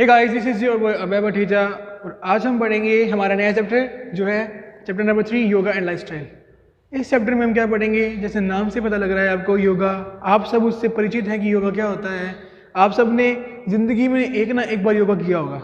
Hey guys, this is your boy Abhay Bhateja और आज हम पढ़ेंगे हमारा नया चैप्टर जो है chapter number 3 yoga and lifestyle. इस चैप्टर में हम क्या पढ़ेंगे, जैसे नाम से पता लग रहा है आपको योगा, आप सब उससे परिचित हैं कि योगा क्या होता है। आप सब ने ज़िंदगी में एक ना एक बार योगा किया होगा।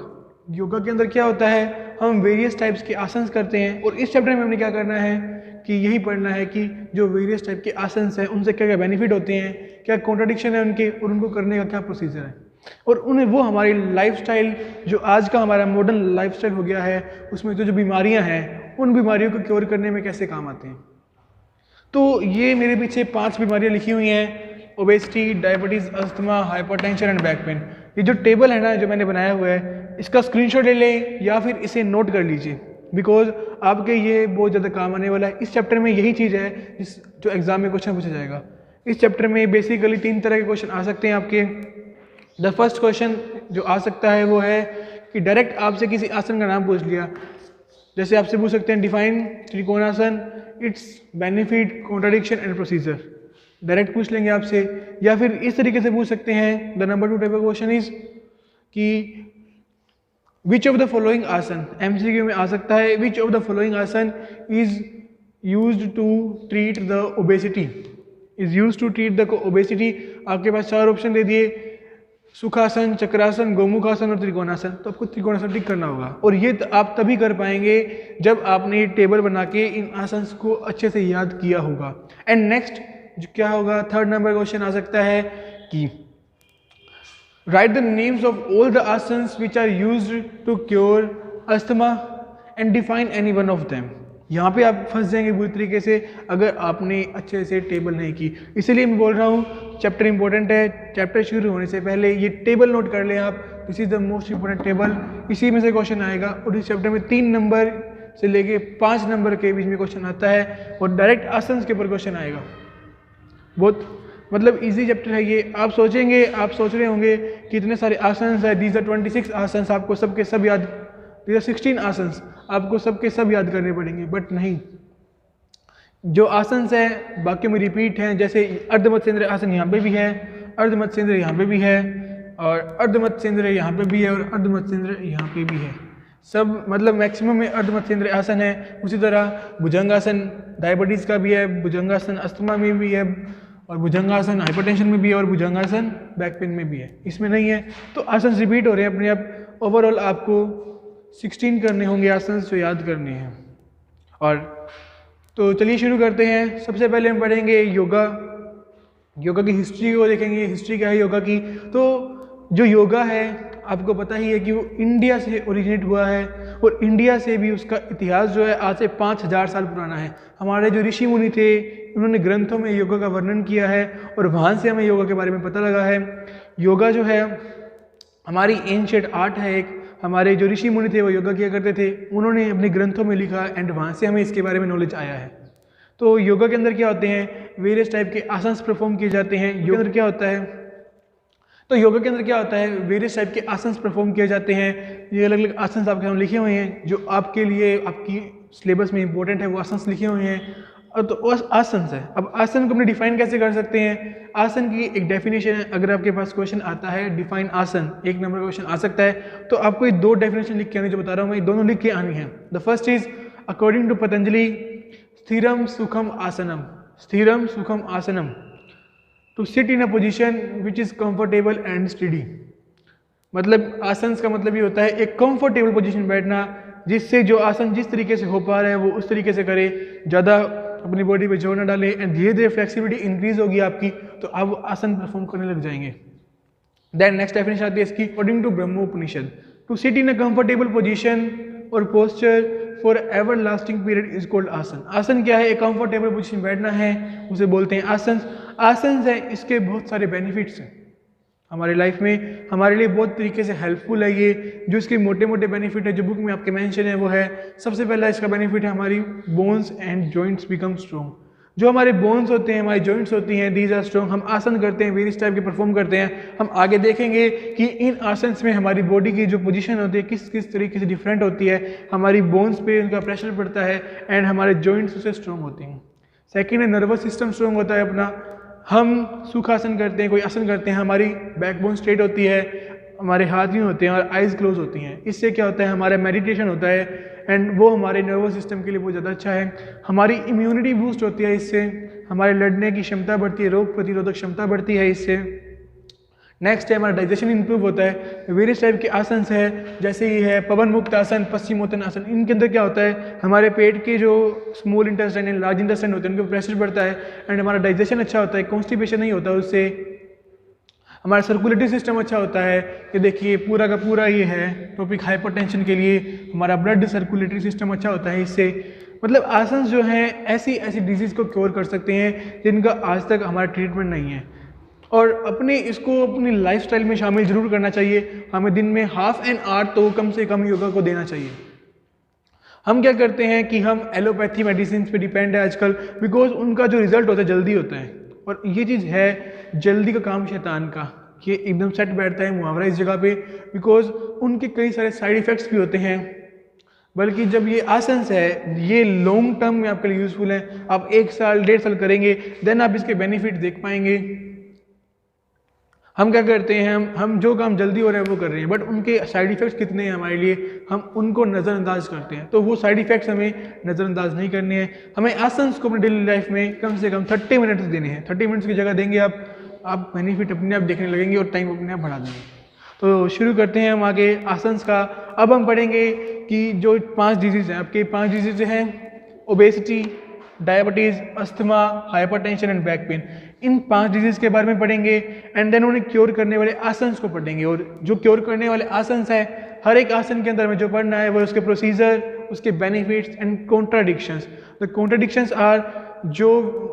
योगा के अंदर क्या होता है, हम वेरियस टाइप्स के आसन्स करते हैं और इस चैप्टर में हमने क्या करना है कि यही पढ़ना है कि जो वेरियस टाइप के आसन्स हैं उनसे क्या क्या बेनिफिट होते हैं, क्या कॉन्ट्राडिक्शन है उनके और उनको करने का क्या प्रोसीजर है और उन्हें वो हमारी लाइफस्टाइल जो आज का हमारा मॉडर्न लाइफस्टाइल हो गया है उसमें जो बीमारियां हैं उन बीमारियों को क्योर करने में कैसे काम आते हैं। तो ये मेरे पीछे 5 बीमारियां लिखी हुई हैं, obesity, diabetes, asthma, hypertension and back pain. ये जो टेबल है ना जो मैंने बनाया हुआ है इसका स्क्रीनशॉट ले लें या फिर इसे नोट कर लीजिए, बिकॉज आपके ये बहुत ज़्यादा काम आने वाला है। इस चैप्टर में यही चीज़ है जो एग्जाम में क्वेश्चन पूछा जाएगा। इस चैप्टर में बेसिकली 3 तरह के क्वेश्चन आ सकते हैं आपके। द फर्स्ट क्वेश्चन जो आ सकता है वो है कि डायरेक्ट आपसे किसी आसन का नाम पूछ लिया, जैसे आपसे पूछ सकते हैं define trikonasana, it's benefit, contradiction and procedure, direct पूछ लेंगे आपसे। या फिर इस तरीके से पूछ सकते हैं, the number 2 type of question is कि which of the following asan, MCQ में आ सकता है, which of the following asan is used to treat the obesity, is used to treat the obesity. आपके पास 4 ऑप्शन दे दिए, सुखासन, चक्रासन, गोमुखासन और त्रिकोणासन। तो आपको त्रिकोणासन टिक करना होगा और ये आप तभी कर पाएंगे जब आपने टेबल बना के इन आसन्स को अच्छे से याद किया होगा। एंड नेक्स्ट जो क्या होगा, थर्ड नंबर क्वेश्चन आ सकता है कि write the names of all the asans which are used to cure asthma and define any one of them. यहाँ पे आप फंस जाएंगे बुरी तरीके से अगर आपने अच्छे से टेबल नहीं की। इसीलिए मैं बोल रहा हूँ चैप्टर इंपॉर्टेंट है। चैप्टर शुरू होने से पहले ये टेबल नोट कर लें आप, this is the most important table. इसी में से क्वेश्चन आएगा और इस चैप्टर में 3 नंबर से लेके 5 नंबर के बीच में क्वेश्चन आता है और डायरेक्ट आसन्स के ऊपर क्वेश्चन आएगा। बहुत मतलब इजी चैप्टर है ये। आप सोचेंगे, आप सोच रहे होंगे कि इतने सारे आसन्स है, दीज आर 26 आसन्स, आपको सबके सब याद, दीज आर 16 आसन्स, आपको सबके सब याद करने पड़ेंगे। बट नहीं, जो आसन्स है बाकी में रिपीट हैं। जैसे अर्धमत्स्येंद्र आसन यहाँ पे भी है, अर्धमत्स्येंद्र यहाँ पे भी है और अर्धमत्स्येंद्र यहाँ पे भी है और अर्धमत्स्येंद्र यहाँ पे भी है। सब मतलब मैक्सिमम में अर्धमत्स्येंद्र आसन है। उसी तरह भुजंगासन डायबिटीज़ का भी है, भुजंगासन अस्थमा में भी है और भुजंगासन हाइपरटेंशन में भी है और भुजंगासन बैक पेन में भी है। इसमें नहीं है तो आसन रिपीट हो रहे हैं अपने आप। ओवरऑल आपको 16 करने होंगे आसन जो याद करने हैं। और तो चलिए शुरू करते हैं। सबसे पहले हम पढ़ेंगे योगा। योगा की हिस्ट्री को देखेंगे, हिस्ट्री क्या है योगा की। तो जो योगा है आपको पता ही है कि वो इंडिया से ओरिजिनेट हुआ है और इंडिया से भी उसका इतिहास जो है आज से 5000 साल पुराना है। हमारे जो ऋषि मुनि थे उन्होंने ग्रंथों में योगा का वर्णन किया है और वहाँ से हमें योगा के बारे में पता लगा है। योगा जो है हमारी एंशिएंट आर्ट है एक। हमारे जो ऋषि मुनि थे वो योगा किया करते थे, उन्होंने अपने ग्रंथों में लिखा एंड वहाँ से हमें इसके बारे में नॉलेज आया है। तो योगा के अंदर क्या होते हैं, वेरियस टाइप के आसन्स परफॉर्म किए जाते हैं। योगा के अंदर क्या होता है, तो योगा के अंदर क्या होता है, वेरियस टाइप के आसन्स परफॉर्म किए जाते हैं। ये अलग अलग आसन्स आपके सामने लिखे हुए हैं जो आपके लिए आपकी सिलेबस में इंपॉर्टेंट है, वो आसन्स लिखे हुए हैं। और तो आसन है। अब आसन को अपने डिफाइन कैसे कर सकते हैं, आसन की एक डेफिनेशन है। अगर आपके पास क्वेश्चन आता है डिफाइन आसन, 1 नंबर का क्वेश्चन आ सकता है, तो आपको ये 2 डेफिनेशन लिख के आनी, जो बता रहा हूँ मैं, दोनों लिख के आनी है। The first is according to Patanjali, स्थिरम सुखम आसनम, स्थिरम सुखम आसनम, to sit in a position which is comfortable and steady. मतलब आसन का मतलब ये होता है एक कंफर्टेबल पोजीशन बैठना, जिससे जो आसन जिस तरीके से हो पा रहा है वो उस तरीके से करे, ज़्यादा अपनी बॉडी पे जोर न डालें एंड धीरे धीरे फ्लेक्सिबिलिटी इंक्रीज होगी आपकी, तो आप आसन परफॉर्म करने लग जाएंगे। देन नेक्स्ट डेफिनेशन आती है इसकी, according to Brahmopanishad, to sit in a comfortable position और posture for everlasting period is called asana. आसन क्या है, एक कंफर्टेबल पोजीशन बैठना है, उसे बोलते हैं आसन। आसन है, इसके बहुत सारे बेनिफिट्स हैं हमारे लाइफ में, हमारे लिए बहुत तरीके से हेल्पफुल है ये। जो इसके मोटे मोटे बेनिफिट है जो बुक में आपके मेंशन है वो है, सबसे पहला इसका बेनिफिट है हमारी bones and joints become strong. जो हमारे बोन्स होते हैं, हमारी जॉइंट्स होती हैं, दीज आर स्ट्रॉन्ग। हम आसन करते हैं, वेरियस टाइप के परफॉर्म करते हैं। हम आगे देखेंगे कि इन आसन्स में हमारी बॉडी की जो पोजीशन होती है किस किस तरीके से डिफरेंट होती है, हमारी बोन्स पे उनका प्रेशर पड़ता है एंड हमारे जॉइंट्स उससे स्ट्रॉन्ग होते हैं। सेकेंड है नर्वस सिस्टम स्ट्रॉन्ग होता है अपना। हम सुखासन करते हैं, कोई आसन करते हैं, हमारी बैकबोन स्ट्रेट होती है, हमारे हाथ यूँ होते हैं और आइज़ क्लोज होती हैं। इससे क्या होता है, हमारा मेडिटेशन होता है एंड वो हमारे नर्वस सिस्टम के लिए बहुत ज़्यादा अच्छा है। हमारी इम्यूनिटी बूस्ट होती है इससे, हमारे लड़ने की क्षमता बढ़ती है, रोग प्रतिरोधक क्षमता बढ़ती है इससे। नेक्स्ट है हमारा डाइजेशन इंप्रूव होता है। वेरियस टाइप के आसन है, जैसे ये है पवन मुक्त आसन, पश्चिमोत्तान आसन। इनके अंदर क्या होता है, हमारे पेट के जो small intestine and large intestine होते हैं उनके प्रेशर बढ़ता है एंड हमारा डाइजेशन अच्छा होता है, कॉन्स्टिपेशन नहीं होता उससे। हमारा सर्कुलेटरी सिस्टम अच्छा होता है। ये देखिए पूरा का पूरा ये है टॉपिक हाइपरटेंशन के लिए, हमारा ब्लड सर्कुलेटरी सिस्टम अच्छा होता है इससे। मतलब आसन जो हैं ऐसी ऐसी डिजीज़ को क्योर कर सकते हैं जिनका आज तक हमारा ट्रीटमेंट नहीं है, और इसको अपनी लाइफस्टाइल में शामिल जरूर करना चाहिए। हमें दिन में ½ एन आवर तो कम से कम योगा को देना चाहिए। हम क्या करते हैं कि हम एलोपैथी मेडिसिन पे डिपेंड है आजकल, बिकॉज उनका जो रिजल्ट होता है जल्दी होता है, और ये चीज़ है जल्दी का काम शैतान का, ये एकदम सेट बैठता है मुहावरा इस जगह पे, बिकॉज उनके कई सारे साइड इफ़ेक्ट्स भी होते हैं। बल्कि जब ये आसन है ये लॉन्ग टर्म में आपके लिए यूज़फुल है, आप 1 साल 1.5 साल करेंगे देन आप इसके बेनिफिट देख पाएंगे। हम क्या करते हैं, हम जो काम जल्दी हो रहा है वो कर रहे हैं, बट उनके साइड इफ़ेक्ट्स कितने हैं हमारे लिए, हम उनको नज़रअंदाज करते हैं। तो वो साइड इफ़ेक्ट्स हमें नज़रअंदाज नहीं करने हैं। हमें आसन्स को अपनी डेली लाइफ में कम से कम 30 मिनट्स देने हैं। 30 मिनट्स की जगह देंगे आप बेनिफिट अपने आप देखने लगेंगे और टाइम अपने आप बढ़ा देंगे। तो शुरू करते हैं हम आगे आसन्स का। अब हम पढ़ेंगे कि जो 5 डिजीज़ हैं, आपके 5 डिजीज़ हैं obesity, diabetes, asthma, hypertension and back pain. In 5 disease के बारे में पढ़ेंगे एंड देन उन्हें क्योर करने वाले आसन्स को पढ़ेंगे। और जो क्योर करने वाले आसन्स हैं, हर एक आसन के अंदर में जो पढ़ना है वो उसके प्रोसीजर, उसके benefits and contradictions. The contradictions are जो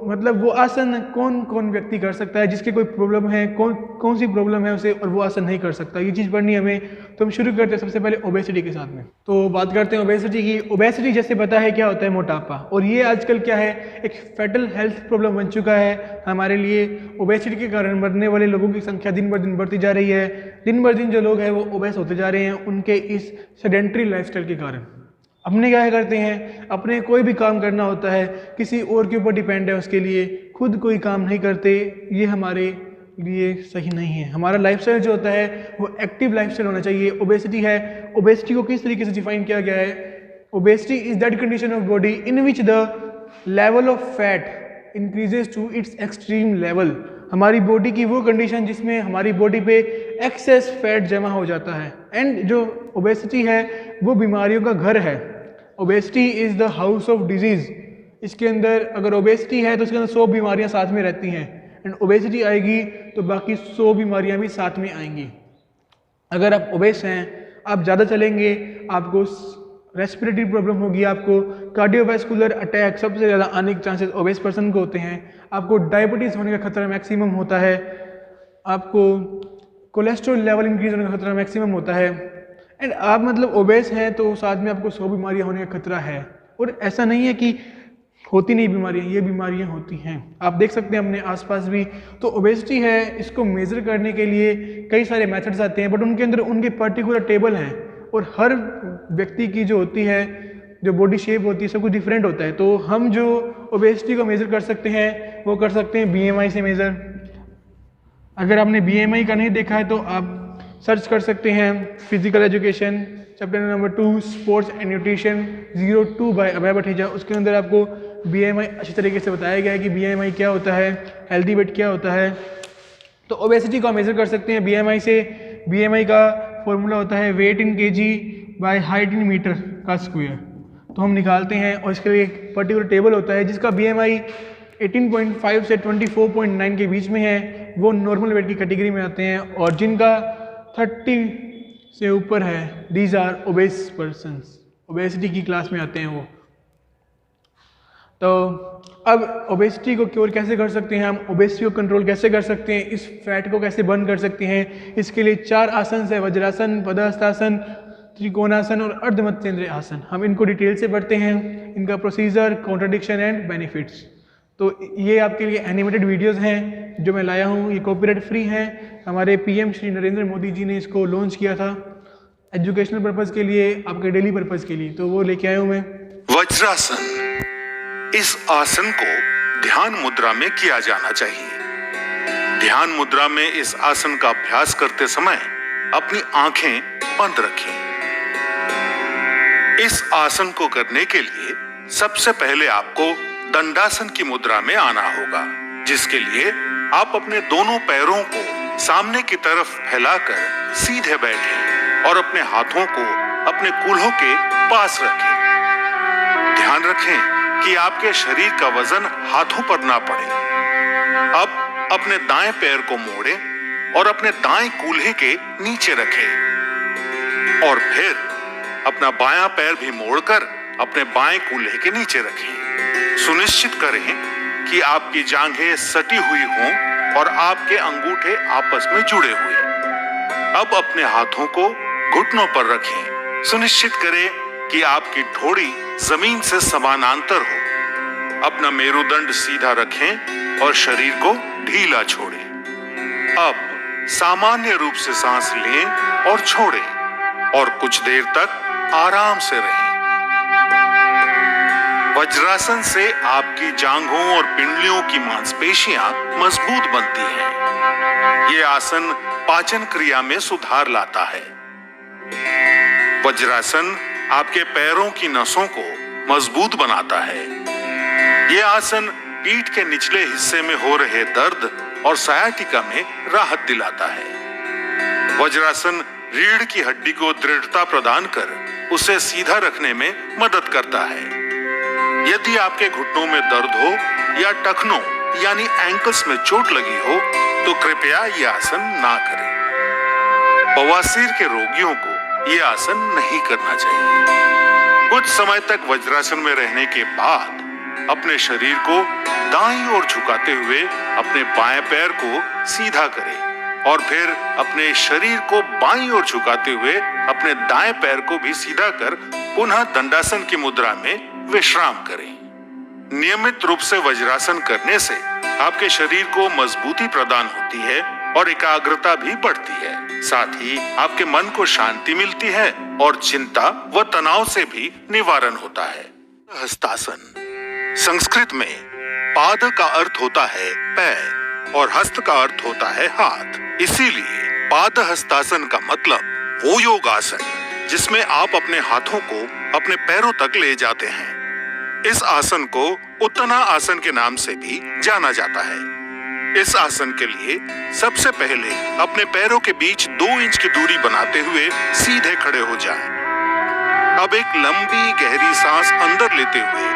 मतलब वो आसन कौन कौन व्यक्ति कर सकता है, जिसकी कोई प्रॉब्लम है, कौन सी प्रॉब्लम है उसे, और वो आसन नहीं कर सकता, ये चीज़ पढ़नी हमें। तो हम शुरू करते हैं सबसे पहले ओबेसिटी के साथ में। तो बात करते हैं ओबेसिटी की। ओबेसिटी जैसे पता है क्या होता है, मोटापा, और ये आजकल क्या है, एक फैटल हेल्थ प्रॉब्लम बन चुका है हमारे लिए। ओबेसिटी के कारण मरने वाले लोगों की संख्या दिन ब दिन बढ़ती जा रही है। दिन ब दिन जो लोग हैं वो ओबेस होते जा रहे हैं उनके इस सेडेंट्री लाइफस्टाइल के कारण। अपने क्या करते हैं, अपने कोई भी काम करना होता है किसी और के ऊपर डिपेंड है उसके लिए, खुद कोई काम नहीं करते। ये हमारे लिए सही नहीं है। हमारा लाइफस्टाइल जो होता है वो एक्टिव लाइफस्टाइल होना चाहिए। ओबेसिटी है, ओबेसिटी को किस तरीके से डिफाइन किया गया है, obesity is that condition of body in which the level of fat increases to its extreme level. हमारी बॉडी की वो कंडीशन जिसमें हमारी बॉडी पे एक्सेस फैट जमा हो जाता है। एंड जो ओबेसिटी है वो बीमारियों का घर है। Obesity is the house of disease. इसके अंदर अगर ओबेसिटी है तो उसके अंदर 100 बीमारियां साथ में रहती हैं, एंड ओबेसिटी आएगी तो बाकी 100 बीमारियां भी साथ में आएंगी। अगर आप ओबेस हैं, आप ज़्यादा चलेंगे, आपको रेस्पिरेटरी प्रॉब्लम होगी, आपको कार्डियोवैस्कुलर अटैक सबसे ज़्यादा आने के चांसेस ओबेस पर्सन को होते हैं, आपको डायबिटीज़ होने का खतरा मैक्सिमम होता है, आपको कोलेस्ट्रॉल लेवल इंक्रीज होने का खतरा मैक्सिमम होता है। एंड आप मतलब ओबेस हैं तो साथ में आपको 100 बीमारियां होने का खतरा है। और ऐसा नहीं है कि होती नहीं बीमारियां, ये बीमारियां होती हैं, आप देख सकते हैं अपने आसपास भी। तो ओबेसिटी है, इसको मेज़र करने के लिए कई सारे मेथड्स आते हैं, बट उनके अंदर उनके पर्टिकुलर टेबल हैं, और हर व्यक्ति की जो होती है, जो बॉडी शेप होती है, सब कुछ डिफरेंट होता है। तो हम जो ओबेसिटी को मेज़र कर सकते हैं वो कर सकते हैं BMI से मेज़र। अगर आपने BMI का नहीं देखा है तो आप सर्च कर सकते हैं physical education chapter number 2 sports and nutrition 02 by Abhay Bhateja. उसके अंदर आपको BMI अच्छी तरीके से बताया गया है कि BMI क्या होता है, हेल्दी वेट क्या होता है। तो ओबेसिटी को हम मेज़र कर सकते हैं BMI से। BMI का फॉर्मूला होता है weight in kg by height in metre का स्क्वायर। तो हम निकालते हैं और इसके लिए एक पर्टिकुलर टेबल होता है जिसका BMI 18.5 से 24.9 के बीच में है, वो नॉर्मल वेट की कैटेगरी में आते हैं, और जिनका 30 से ऊपर है these are obese persons, obesity की क्लास में आते हैं वो। तो अब ओबेसिटी को क्योर कैसे कर सकते हैं, हम ओबेसिटी को कंट्रोल कैसे कर सकते हैं, इस फैट को कैसे बर्न कर सकते हैं, इसके लिए 4 आसन है, वज्रासन, पदहस्तासन, त्रिकोणासन और अर्धमत्स्येंद्र आसन। हम इनको डिटेल से पढ़ते हैं, इनका प्रोसीजर, कॉन्ट्राडिक्शन एंड बेनिफिट्स। तो ये आपके लिए एनिमेटेड वीडियोस हैं जो मैं लाया हूँ, ये कॉपीराइट फ्री हैं। हमारे PM श्री नरेंद्र मोदी जी ने इसको लॉन्च किया था एजुकेशनल पर्पज़ के लिए, आपके डेली पर्पज़ के लिए, तो वो लेके आया हूँ मैं। वज्रासन, इस आसन को ध्यान मुद्रा में किया जाना चाहिए। ध्यान मुद्रा में इस आसन का अभ्यास करते समय अपनी आंखें बंद रखें। इस आसन को करने के लिए सबसे पहले आपको दंडासन की मुद्रा में आना होगा, जिसके लिए आप अपने दोनों पैरों को सामने की तरफ फैलाकर सीधे बैठें और अपने हाथों को अपने कूल्हों के पास रखें। ध्यान रखें कि आपके शरीर का वजन हाथों पर ना पड़े। अब अपने दाएं पैर को मोड़ें और अपने दाएं कूल्हे के नीचे रखें और फिर अपना बायां पैर भी मोड़कर अपने बाएं कूल्हे के नीचे रखें। सुनिश्चित करें कि आपकी जांघें सटी हुई हों और आपके अंगूठे आपस में जुड़े हुए। अब अपने हाथों को घुटनों पर रखें। सुनिश्चित करें कि आपकी ठोड़ी जमीन से समानांतर हो। अपना मेरुदंड सीधा रखें और शरीर को ढीला छोड़ें। अब सामान्य रूप से सांस लें और छोड़ें और कुछ देर तक आराम से रहें। वज्रासन से आपकी जांघों और पिंडलियों की मांसपेशियां मजबूत बनती हैं। ये आसन पाचन क्रिया में सुधार लाता है। वज्रासन आपके पैरों की नसों को मजबूत बनाता है। ये आसन पीठ के निचले हिस्से में हो रहे दर्द और सायाटिका में राहत दिलाता है। वज्रासन रीढ़ की हड्डी को दृढ़ता प्रदान कर उसे सीधा रखने में मदद करता है। यदि आपके घुटनों में दर्द हो या टखनों यानी एंकल्स में चोट लगी हो तो कृपया यह आसन ना करें। बवासीर के रोगियों को यह आसन नहीं करना चाहिए। कुछ समय तक वज्रासन में रहने के बाद अपने शरीर को दाईं ओर झुकाते हुए अपने बाएं पैर को सीधा करें और फिर अपने शरीर को बाईं ओर झुकाते हुए अपने दाएं पैर को भी सीधा कर पुनः दंडासन की मुद्रा में विश्राम करें। नियमित रूप से वज्रासन करने से आपके शरीर को मजबूती प्रदान होती है और एकाग्रता भी बढ़ती है। साथ ही आपके मन को शांति मिलती है और चिंता व तनाव से भी निवारण होता है। हस्तासन। संस्कृत में पाद का अर्थ होता है पैर और हस्त का अर्थ होता है हाथ। इसीलिए पाद हस्तासन का मतलब वो योगासन जिसमें आप अपने हाथों को अपने पैरों तक ले जाते हैं। इस आसन को उत्तना आसन के नाम से भी जाना जाता है। इस आसन के लिए सबसे पहले अपने पैरों के बीच 2 इंच की दूरी बनाते हुए सीधे खड़े हो जाएं। अब एक लंबी गहरी सांस अंदर लेते हुए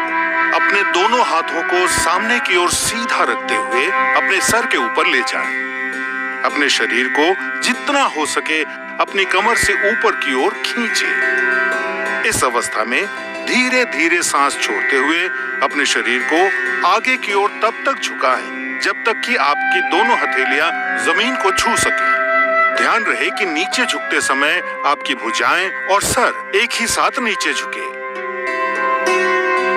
अपने दोनों हाथों को सामने की ओर सीधा रखते हुए अपने सर के ऊपर ले जाएं। अपने शरीर को जितना हो सके अपनी कमर से ऊपर की ओर खींचें। इस अवस्था में धीरे धीरे सांस छोड़ते हुए अपने शरीर को आगे की ओर तब तक झुकाएं जब तक कि आपकी दोनों हथेलियां जमीन को छू सकें। ध्यान रहे कि नीचे झुकते समय आपकी भुजाएं और सर एक ही साथ नीचे झुके।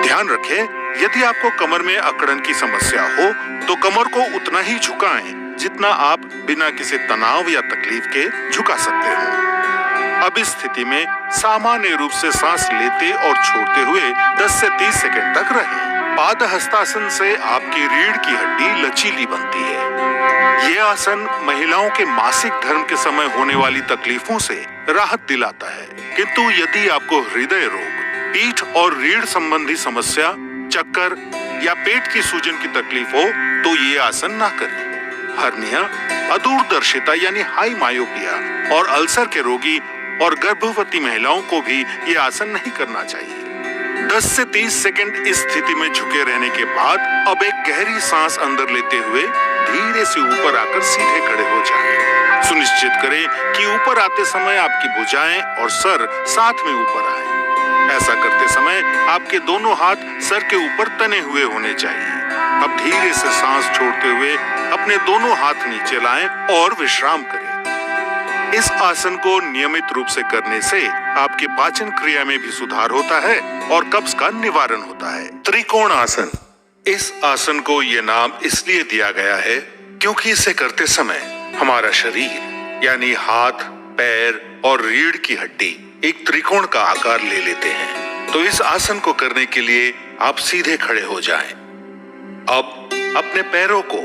ध्यान रखें, यदि आपको कमर में अकड़न की समस्या हो तो कमर को उतना ही झुकाएं जितना आप बिना किसी तनाव या तकलीफ के झुका सकते हो। अब इस स्थिति में सामान्य रूप से सांस लेते और छोड़ते हुए 10 से 30 सेकंड तक रहें। पाद हस्तासन से आपकी रीढ़ की हड्डी लचीली बनती है। यह आसन महिलाओं के मासिक धर्म के समय होने वाली तकलीफों से राहत दिलाता है। किंतु यदि आपको हृदय रोग, पीठ और रीढ़ संबंधी समस्या, चक्कर या पेट की सूजन की तकलीफ हो तो ये आसन ना करें। हर्निया, अदूरदर्शिता यानी हाई मायोपिया और अल्सर के रोगी और गर्भवती महिलाओं को भी ये आसन नहीं करना चाहिए। 10 से 30 सेकंड इस स्थिति में झुके रहने के बाद अब एक गहरी सांस अंदर लेते हुए धीरे से ऊपर आकर सीधे खड़े हो जाएं। सुनिश्चित करें कि ऊपर आते समय आपकी भुजाएं और सर साथ में ऊपर आए। ऐसा करते समय आपके दोनों हाथ सर के ऊपर तने हुए होने चाहिए। अब धीरे से सांस छोड़ते हुए अपने दोनों हाथ नीचे लाएं और विश्राम करें। इस आसन को नियमित रूप से करने से आपकी पाचन क्रिया में भी सुधार होता है और कब्ज का निवारण होता है। त्रिकोण आसन। इस आसन को ये नाम इसलिए दिया गया है क्योंकि इसे करते समय हमारा शरीर यानी हाथ, पैर और रीढ़ की हड्डी एक त्रिकोण का आकार ले लेते हैं। तो इस आसन को करने के लिए आप सीधे खड़े हो जाएं। अब अपने पैरों को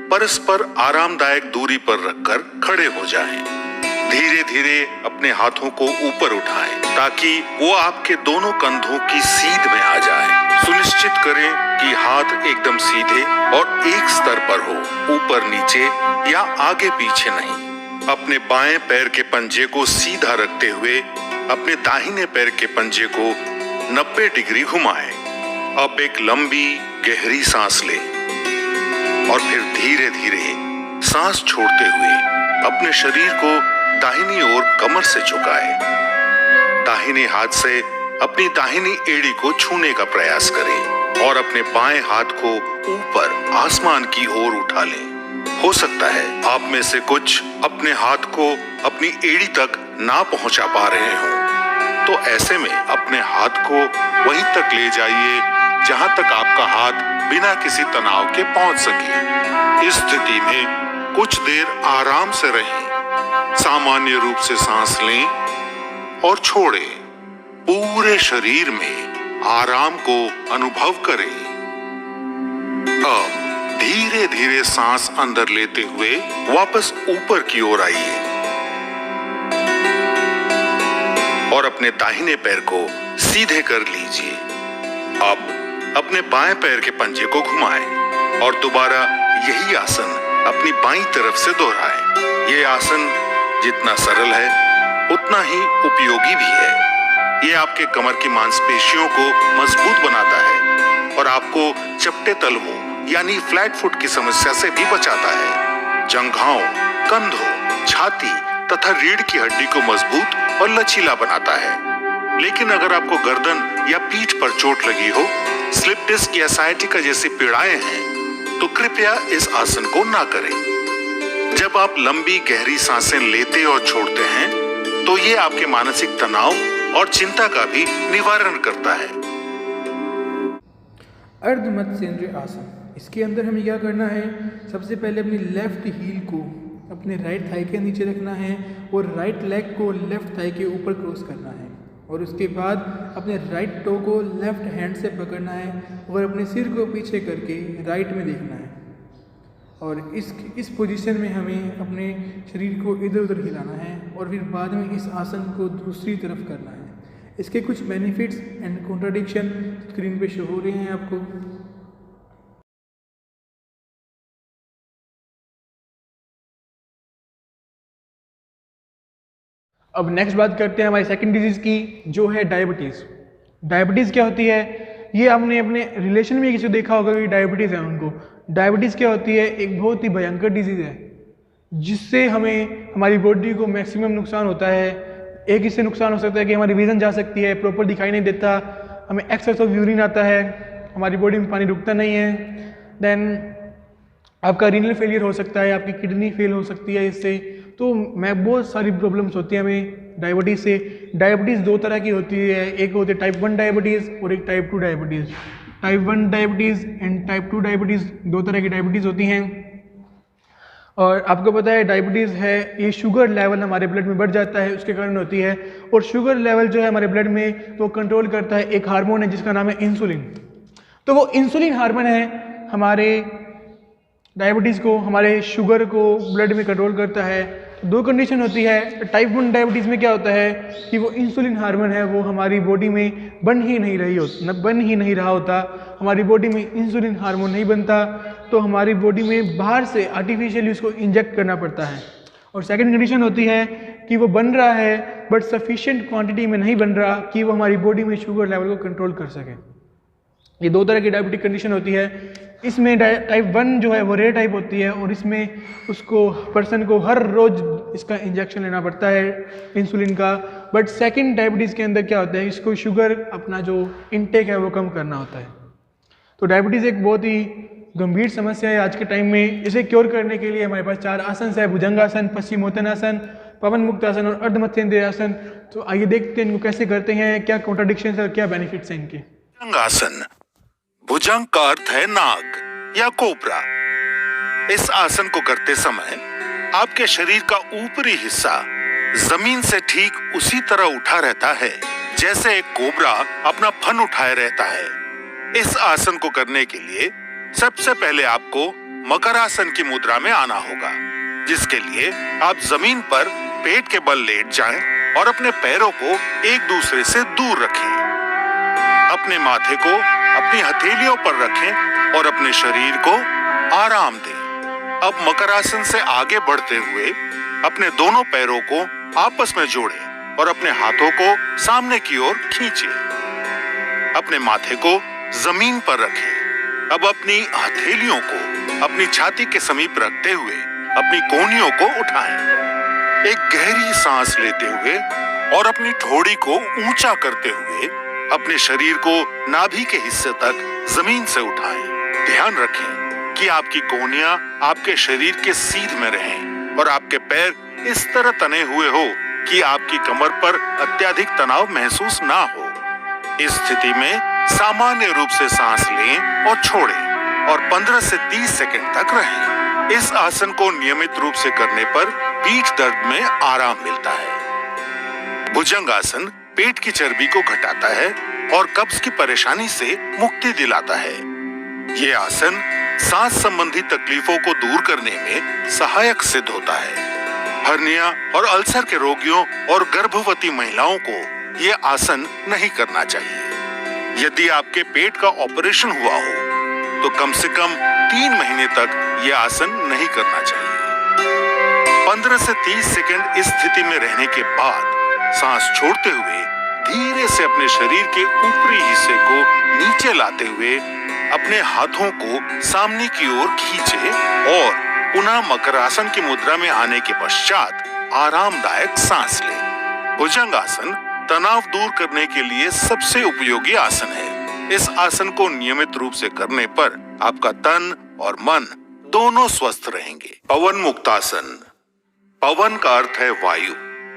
परस्पर आरामदायक दूरी पर रखकर खड़े हो जाएं। धीरे धीरे अपने हाथों को ऊपर उठाएं ताकि वो आपके दोनों कंधों की सीध में आ जाए। सुनिश्चित करें कि हाथ एकदम सीधे और एक स्तर पर हो, ऊपर नीचे या आगे पीछे नहीं। अपने बाएं पैर के पंजे को सीधा रखते हुए अपने दाहिने पैर के पंजे को 90 डिग्री घुमाएं। अब एक लंबी गहरी सांस लें और फिर धीरे धीरे सांस छोड़ते हुए अपने शरीर को दाहिनी ओर कमर से झुकाएं। दाहिने हाथ से अपनी दाहिनी एड़ी को छूने का प्रयास करें और अपने बाएं हाथ को ऊपर आसमान की ओर उठा लें। हो सकता है आप में से कुछ अपने हाथ को अपनी एड़ी तक ना पहुंचा पा रहे हों, तो ऐसे में अपने हाथ को वहीं तक ले जाइए जहां तक आपका हाथ बिना किसी तनाव के पहुंच सके। इस स्थिति में कुछ देर आराम से रहें, सामान्य रूप से सांस लें और छोड़ें। पूरे शरीर में आराम को अनुभव करें। अब धीरे धीरे सांस अंदर लेते हुए वापस ऊपर की ओर आइए और अपने दाहिने पैर को सीधे कर लीजिए। अब अपने बाएं पैर के पंजे को घुमाएं और दोबारा यही आसन अपनी बाईं तरफ से दोहराएं। ये आसन जितना सरल है उतना ही उपयोगी भी है। ये आपके कमर की मांसपेशियों को मजबूत बनाता है और आपको चपटे तलवों यानी फ्लैट फुट की समस्या से भी बचाता है। जंघाओं, कंधों, छाती तथा रीढ़ की हड्डी को मजबूत और लचीला बनाता है। लेकिन अगर आपको गर्दन या पीठ पर चोट लगी हो, स्लिप डिस्क या साइटिका जैसी पीड़ाएं हैं, तो कृपया इस आसन को ना करें। जब आप लंबी गहरी सांसें लेते और छोड़ते हैं, तो ये आपके मानसिक तनाव और चिंता का भी निवारण करता है। अर्धमत्स्येंद्र आसन, इसके अंदर हमें क्या करना है? सबसे पहले अपनी लेफ्ट हील को अपने राइट थाई के नीचे रखना है और राइट लेग को लेफ्ट थाई के ऊपर क्रॉस करना है और उसके बाद अपने राइट टो को लेफ्ट हैंड से पकड़ना है और अपने सिर को पीछे करके राइट में देखना है और इस पोजीशन में हमें अपने शरीर को इधर उधर हिलाना है और फिर बाद में इस आसन को दूसरी तरफ करना है। इसके कुछ बेनिफिट्स एंड कॉन्ट्राडिक्शन स्क्रीन पे शो हो रहे हैं आपको। अब नेक्स्ट बात करते हैं हमारी सेकंड डिजीज़ की, जो है डायबिटीज़। डायबिटीज़ क्या होती है? ये आपने अपने रिलेशन में किसी देखा होगा कि डायबिटीज़ है उनको। डायबिटीज़ क्या होती है? एक बहुत ही भयंकर डिजीज़ है जिससे हमें हमारी बॉडी को मैक्सिमम नुकसान होता है। एक इससे नुकसान हो सकता है कि हमारी विजन जा सकती है, प्रॉपर दिखाई नहीं देता, हमें एक्सेस ऑफ यूरिन आता है, हमारी बॉडी में पानी रुकता नहीं है। देन आपका रीनल फेलियर हो सकता है, आपकी किडनी फेल हो सकती है इससे। तो मैं बहुत सारी प्रॉब्लम्स होती हैं हमें डायबिटीज़ से। डायबिटीज़ दो तरह की होती है, एक होती है टाइप 1 डायबिटीज़ और एक type 2 diabetes. Type 1 diabetes and type 2 diabetes दो तरह की डायबिटीज़ होती हैं। और आपको पता है डायबिटीज़ है ये शुगर लेवल हमारे ब्लड में बढ़ जाता है, उसके कारण होती है। और शुगर लेवल जो है हमारे ब्लड में तो कंट्रोल करता है एक हार्मोन है जिसका नाम है इंसुलिन। तो वो इंसुलिन हार्मोन है हमारे डायबिटीज़ को, हमारे शुगर को ब्लड में कंट्रोल करता है। दो कंडीशन होती है। टाइप 1 डायबिटीज़ में क्या होता है कि वो इंसुलिन हार्मोन है वो हमारी बॉडी में बन ही नहीं रहा होता, हमारी बॉडी में इंसुलिन हार्मोन नहीं बनता, तो हमारी बॉडी में बाहर से आर्टिफिशियली उसको इंजेक्ट करना पड़ता है। और सेकंड कंडीशन होती है कि वो बन रहा है बट सफिशिएंट क्वांटिटी में नहीं बन रहा कि वो हमारी बॉडी में शुगर लेवल को कंट्रोल कर सके। ये दो तरह की डायबिटिक कंडीशन होती है। इसमें टाइप 1 जो है वो रेयर टाइप होती है और इसमें उसको पर्सन को हर रोज़ इसका इंजेक्शन लेना पड़ता है इंसुलिन का। बट सेकंड डायबिटीज़ के अंदर क्या होता है, इसको शुगर अपना जो इनटेक है वो कम करना होता है। तो डायबिटीज़ एक बहुत ही गंभीर समस्या है आज के टाइम में। इसे क्योर करने के लिए हमारे पास 4 आसन है, भुजंगासन, पश्चिमोत्तानासन, पवन मुक्तासन और अर्धमत्स्येंद्र आसन। तो आइए देखते हैं इनको कैसे करते हैं, क्या कॉन्ट्राडिक्शन है और क्या बेनिफिट्स हैं इनके। भुजंगासन, भुजंग का अर्थ है नाग या कोबरा। इस आसन को करते समय आपके शरीर का ऊपरी हिस्सा जमीन से ठीक उसी तरह उठा रहता है जैसे एक कोबरा अपना फन उठाए रहता है। इस आसन को करने के लिए सबसे पहले आपको मकरासन की मुद्रा में आना होगा, जिसके लिए आप जमीन पर पेट के बल लेट जाएं और अपने पैरों को एक दूसरे से दूर रखें। अपने माथे को अपनी हथेलियों पर रखें और अपने शरीर को आराम दें। अब मकरासन से आगे बढ़ते हुए अपने दोनों पैरों को आपस में जोड़ें और अपने हाथों को सामने की ओर खींचें। अपने माथे को जमीन पर रखें। अब अपनी हथेलियों को अपनी छाती के समीप रखते हुए अपनी कोहनियों को उठाएं। एक गहरी सांस लेते हुए और अपनी ठोड़ी को ऊंचा करते हुए अपने शरीर को नाभि के हिस्से तक जमीन से उठाएं। ध्यान रखें कि आपकी कोहनियां आपके शरीर के सीध में रहें और आपके पैर इस तरह तने हुए हो कि आपकी कमर पर अत्यधिक तनाव महसूस ना हो। इस स्थिति में सामान्य रूप से सांस लें और छोड़ें और 15 से 30 सेकंड तक रहें। इस आसन को नियमित रूप से करने पर पीठ दर्द में आराम मिलता है। भुजंगासन पेट की चर्बी को घटाता है और कब्ज की परेशानी से मुक्ति दिलाता है। ये आसन सांस संबंधी तकलीफों को दूर करने में सहायक सिद्ध होता है। हर्निया और अल्सर के रोगियों और गर्भवती महिलाओं को ये आसन नहीं करना चाहिए। यदि आपके पेट का ऑपरेशन हुआ हो तो कम से कम 3 महीने तक यह आसन नहीं करना चाहिए। 15 से 30 सेकंड इस स्थिति में रहने के बाद सांस छोड़ते हुए धीरे से अपने शरीर के ऊपरी हिस्से को नीचे लाते हुए अपने हाथों को सामने की ओर खींचे और पुनः मकरासन की मुद्रा में आने के पश्चात आरामदायक सांस लें। भुजंगासन तनाव दूर करने के लिए सबसे उपयोगी आसन है। इस आसन को नियमित रूप से करने पर आपका तन और मन दोनों स्वस्थ रहेंगे। पवन मुक्तासन। पवन का अर्थ है वायु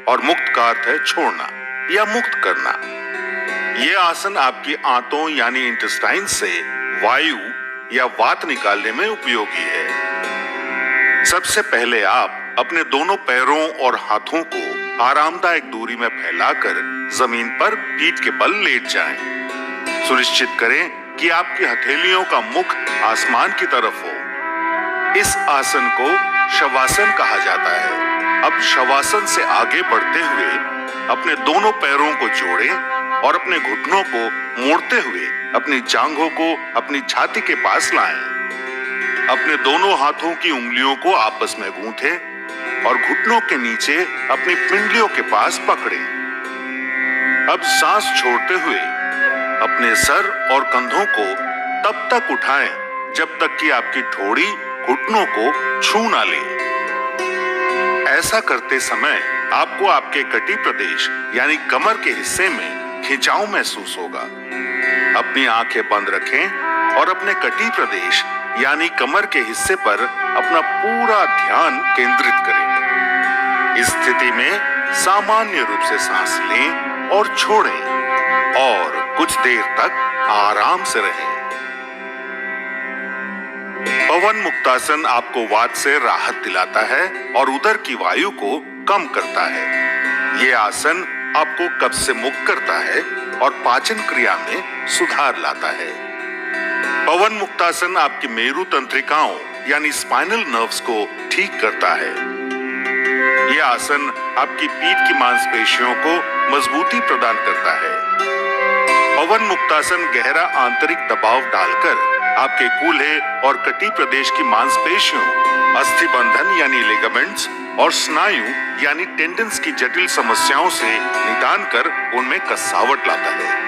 और मुक्त का अर्थ है छोड़ना या मुक्त करना। यह आसन आपकी आंतों यानी इंटेस्टाइन से वायु या वात निकालने में उपयोगी है। सबसे पहले आप अपने दोनों पैरों और हाथों को आरामदायक दूरी में फैलाकर जमीन पर पीठ के बल लेट जाएं। सुनिश्चित करें कि आपकी हथेलियों का मुख आसमान की तरफ हो। इस आसन को शवासन कहा जाता है। अब शवासन से आगे बढ़ते हुए अपने दोनों पैरों को जोड़ें और अपने घुटनों को मोड़ते हुए अपनी जांघों को अपनी छाती के पास लाएं। अपने दोनों हाथों की उंगलियों को आपस में गूंथें और घुटनों के नीचे अपनी पिंडलियों के पास पकड़ें। अब सांस छोड़ते हुए अपने सर और कंधों को तब तक उठाएं जब तक कि आपकी ठोड़ी घुटनों को छू ना ले। ऐसा करते समय आपको आपके कटी प्रदेश यानी कमर के हिस्से में खिंचाव महसूस होगा। अपनी आंखें बंद रखें और अपने कटी प्रदेश यानी कमर के हिस्से पर अपना पूरा ध्यान केंद्रित करें। इस स्थिति में सामान्य रूप से सांस लें और छोड़ें और कुछ देर तक आराम से रहें। पवन मुक्तासन आपको वात से राहत दिलाता है और उदर की वायु को कम करता है। ये आसन आपको कब्ज से मुक्त करता है और पाचन क्रिया में सुधार लाता है। पवन मुक्तासन आपकी मेरु तंत्रिकाओं यानी स्पाइनल नर्व्स को ठीक करता है। यह आसन आपकी पीठ की मांसपेशियों को मजबूती प्रदान करता है। पवन मुक्तासन गहरा आंतरिक दबाव डालकर आपके कूल्हे और कटी प्रदेश की मांसपेशियों, अस्थिबंधन यानी लिगामेंट्स और स्नायु यानी टेंडन्स की जटिल समस्याओं से निदान कर उनमें कसावट लाता है।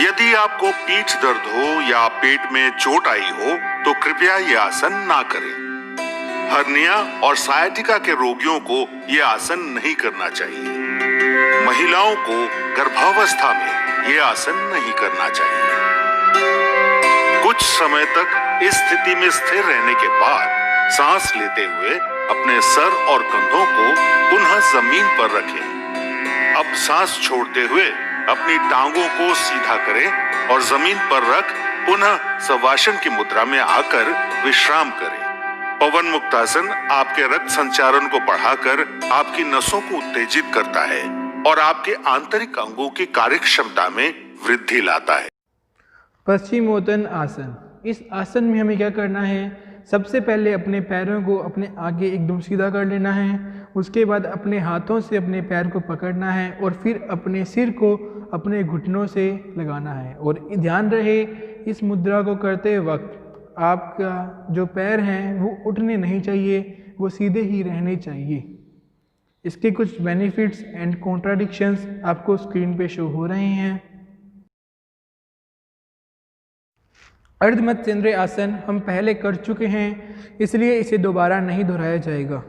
यदि आपको पीठ दर्द हो या पेट में चोट आई हो तो कृपया यह आसन ना करें। हर्निया और सायाटिका के रोगियों को यह आसन नहीं करना चाहिए। महिलाओं को गर्भावस्था में यह आसन नहीं करना चाहिए। कुछ समय तक इस स्थिति में स्थिर रहने के बाद सांस लेते हुए अपने सर और कंधों को पुनः जमीन पर रखें। अब सांस छोड़ते हुए अपनी टांगों को सीधा करें और जमीन पर रख पुनः शवासन की मुद्रा में आकर विश्राम करें। पवन मुक्तासन आपके रक्त संचारण को बढ़ाकर आपकी नसों को उत्तेजित करता है और आपके आंतरिक अंगों की कार्यक्षमता में वृद्धि लाता है। पश्चिमोत्तान आसन। इस आसन में हमें क्या करना है, सबसे पहले अपने पैरों को अपने आगे एकदम सीधा कर लेना है, उसके बाद अपने हाथों से अपने पैर को पकड़ना है और फिर अपने सिर को अपने घुटनों से लगाना है। और ध्यान रहे इस मुद्रा को करते वक्त आपका जो पैर हैं वो उठने नहीं चाहिए, वो सीधे ही रहने चाहिए। इसके कुछ बेनिफिट्स एंड कॉन्ट्राडिक्शंस आपको स्क्रीन पे शो हो रहे हैं। अर्ध मत्स्येंद्रिय आसन हम पहले कर चुके हैं, इसलिए इसे दोबारा नहीं दोहराया जाएगा।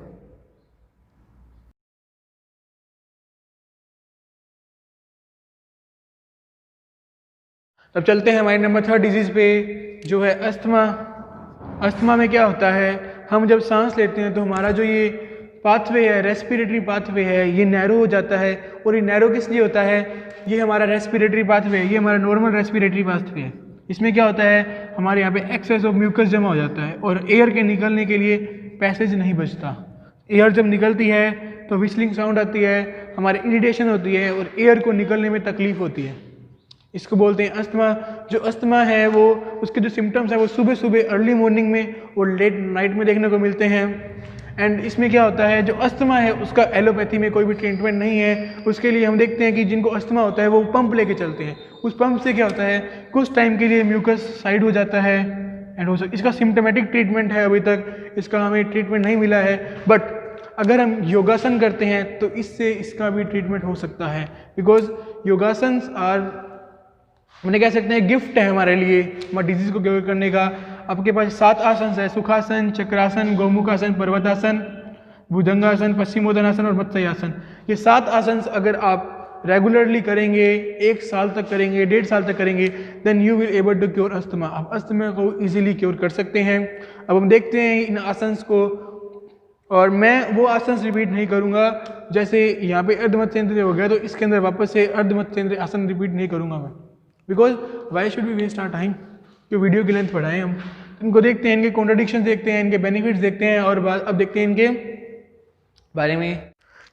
अब चलते हैं हमारे नंबर 3 डिजीज पे, जो है अस्थमा। अस्थमा में क्या होता है, हम जब सांस लेते हैं तो हमारा जो ये पाथवे है, रेस्पिरेटरी पाथवे है, ये नैरो हो जाता है। और ये नैरो किस लिए होता है, ये हमारा रेस्पिरेटरी पाथवे है, ये हमारा नॉर्मल रेस्पिरेटरी पाथवे है। इसमें क्या होता है, हमारे यहाँ पे एक्सेस ऑफ म्यूकस जमा हो जाता है और एयर के निकलने के लिए पैसेज नहीं बचता। एयर जब निकलती है तो विस्लिंग साउंड आती है, हमारे इरिटेशन होती है और एयर को निकलने में तकलीफ होती है। इसको बोलते हैं अस्थमा। जो अस्थमा है वो उसके जो सिम्टम्स हैं वो सुबह सुबह अर्ली मॉर्निंग में और लेट नाइट में देखने को मिलते हैं। एंड इसमें क्या होता है, जो अस्थमा है उसका एलोपैथी में कोई भी ट्रीटमेंट नहीं है। उसके लिए हम देखते हैं कि जिनको अस्थमा होता है वो पंप लेके चलते हैं। उस पंप से क्या होता है, कुछ टाइम के लिए म्यूकस साइड हो जाता है एंड इसका सिम्टोमेटिक ट्रीटमेंट है, अभी तक इसका हमें ट्रीटमेंट नहीं मिला है। बट अगर हम योगासन करते हैं तो इससे इसका भी ट्रीटमेंट हो सकता है, बिकॉज योगासन्स आर, मैंने कह सकते हैं, गिफ्ट है हमारे लिए हमारे डिजीज को क्योर करने का। आपके पास 7 आसन है, सुखासन, चक्रासन, गौमुखासन, पर्वतासन, भुजंगासन, पश्चिमोत्तानासन और मत्स्यासन। ये 7 आसन अगर आप रेगुलरली करेंगे, 1 साल तक करेंगे, 1.5 साल तक करेंगे, then you will able to cure asthma. आप अस्थमा को इजीली क्योर कर सकते हैं। अब हम देखते हैं इन आसन्स को, और मैं वो आसन रिपीट नहीं करूँगा। जैसे यहाँ पे अर्ध मत्स्येंद्रिय हो गया तो इसके अंदर वापस से अर्ध मत्स्येंद्रिय आसन रिपीट नहीं करूँगा मैं, because why should we waste our time, कि वीडियो की लेंथ बढ़ाएं हम। इनको देखते हैं, इनके कॉन्ट्रडिक्शन देखते हैं, इनके बेनिफिट्स देखते हैं, और अब देखते हैं इनके बारे में।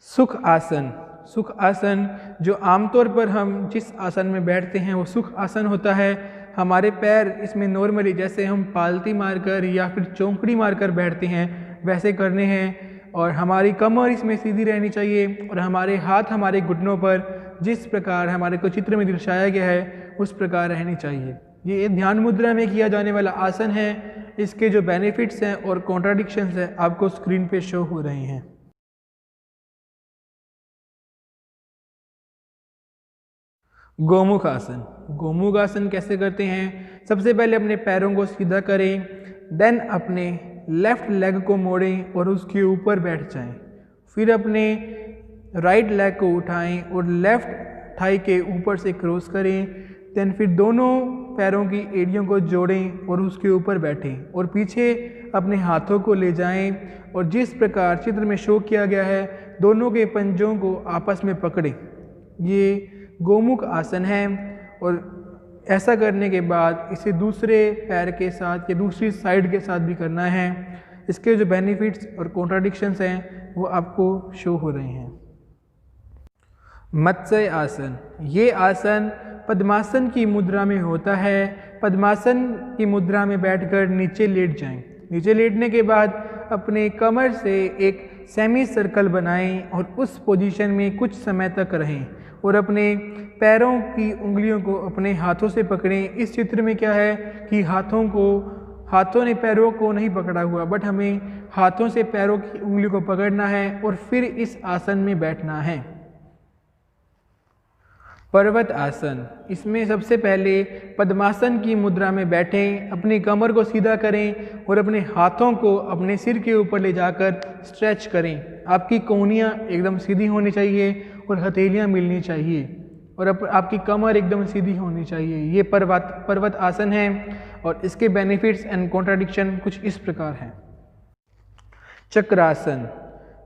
सुख आसन। सुख आसन जो आमतौर पर हम जिस आसन में बैठते हैं वो सुख आसन होता है। हमारे पैर इसमें नॉर्मली जैसे हम पालती मारकर या फिर चौंकड़ी मारकर बैठते हैं वैसे करने हैं, और हमारी कमर इसमें सीधी रहनी चाहिए और हमारे हाथ हमारे घुटनों पर जिस प्रकार हमारे को चित्र में दर्शाया गया है उस प्रकार रहनी चाहिए। ये ध्यान मुद्रा में किया जाने वाला आसन है। इसके जो बेनिफिट्स हैं और कॉन्ट्राडिक्शंस हैं आपको स्क्रीन पे शो हो रहे हैं। गोमुख आसन। गोमुख आसन कैसे करते हैं, सबसे पहले अपने पैरों को सीधा करें, देन अपने लेफ्ट लेग को मोड़ें और उसके ऊपर बैठ जाएं। फिर अपने राइट लेग को उठाएं और लेफ्ट थाई के ऊपर से क्रॉस करें। देन फिर दोनों पैरों की एड़ियों को जोड़ें और उसके ऊपर बैठें और पीछे अपने हाथों को ले जाएं और जिस प्रकार चित्र में शो किया गया है दोनों के पंजों को आपस में पकड़ें। ये गोमुख आसन है। और ऐसा करने के बाद इसे दूसरे पैर के साथ या दूसरी साइड के साथ भी करना है। इसके जो बेनिफिट्स और कॉन्ट्राडिक्शंस हैं वो आपको शो हो रहे हैं। मत्स्य आसन। ये आसन पद्मासन की मुद्रा में होता है। पद्मासन की मुद्रा में बैठकर नीचे लेट जाएं। नीचे लेटने के बाद अपने कमर से एक सेमी सर्कल बनाएं और उस पोजीशन में कुछ समय तक रहें और अपने पैरों की उंगलियों को अपने हाथों से पकड़ें। इस चित्र में क्या है कि हाथों ने पैरों को नहीं पकड़ा हुआ, बट हमें हाथों से पैरों की उंगलियों को पकड़ना है और फिर इस आसन में बैठना है। पर्वत आसन। इसमें सबसे पहले पद्मासन की मुद्रा में बैठें, अपनी कमर को सीधा करें और अपने हाथों को अपने सिर के ऊपर ले जाकर स्ट्रेच करें। आपकी कोहनियाँ एकदम सीधी होनी चाहिए और हथेलियाँ मिलनी चाहिए और आपकी कमर एकदम सीधी होनी चाहिए। ये पर्वत आसन है और इसके बेनिफिट्स एंड कॉन्ट्राडिक्शन कुछ इस प्रकार हैं। चक्रासन।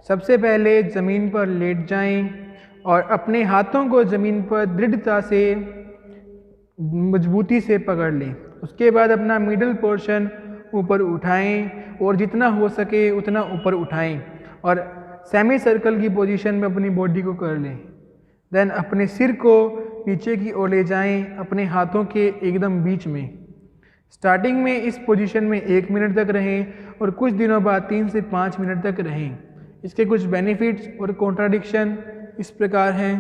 सबसे पहले ज़मीन पर लेट जाएं और अपने हाथों को ज़मीन पर दृढ़ता से मजबूती से पकड़ लें। उसके बाद अपना मिडल पोर्शन ऊपर उठाएं और जितना हो सके उतना ऊपर उठाएं और सेमी सर्कल की पोजीशन में अपनी बॉडी को कर लें। देन अपने सिर को नीचे की ओर ले जाएं अपने हाथों के एकदम बीच में। स्टार्टिंग में इस पोजीशन में 1 मिनट तक रहें और कुछ दिनों बाद 3 से 5 मिनट तक रहें। इसके कुछ बेनिफिट्स और कॉन्ट्राडिक्शन इस प्रकार हैं।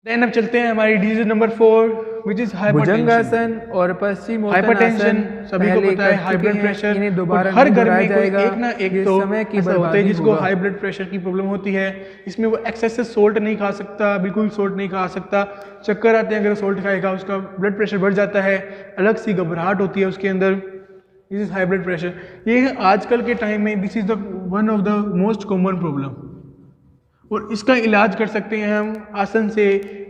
देन अब चलते हैं हमारी डिजीज नंबर 4 विच इज भुजंगासन और पश्चिम हाइपरटेंशन। सभी को पता है हाई ब्लड प्रेशर, इन्हें दोबारा हर घर में जाएगा। एक ना एक तो समय की ऐसा होता है बर्बादी जिसको होगा। हाई ब्लड प्रेशर की प्रॉब्लम होती है। इसमें वो एक्सेसिव सोल्ट नहीं खा सकता, बिल्कुल सोल्ट नहीं खा सकता, चक्कर आते हैं अगर सोल्ट खाएगा, उसका ब्लड प्रेशर बढ़ जाता है, अलग सी घबराहट होती है उसके अंदर। This is high blood pressure. ये आजकल के टाइम में this is the one of the most common problem और इसका इलाज कर सकते हैं हम आसन से।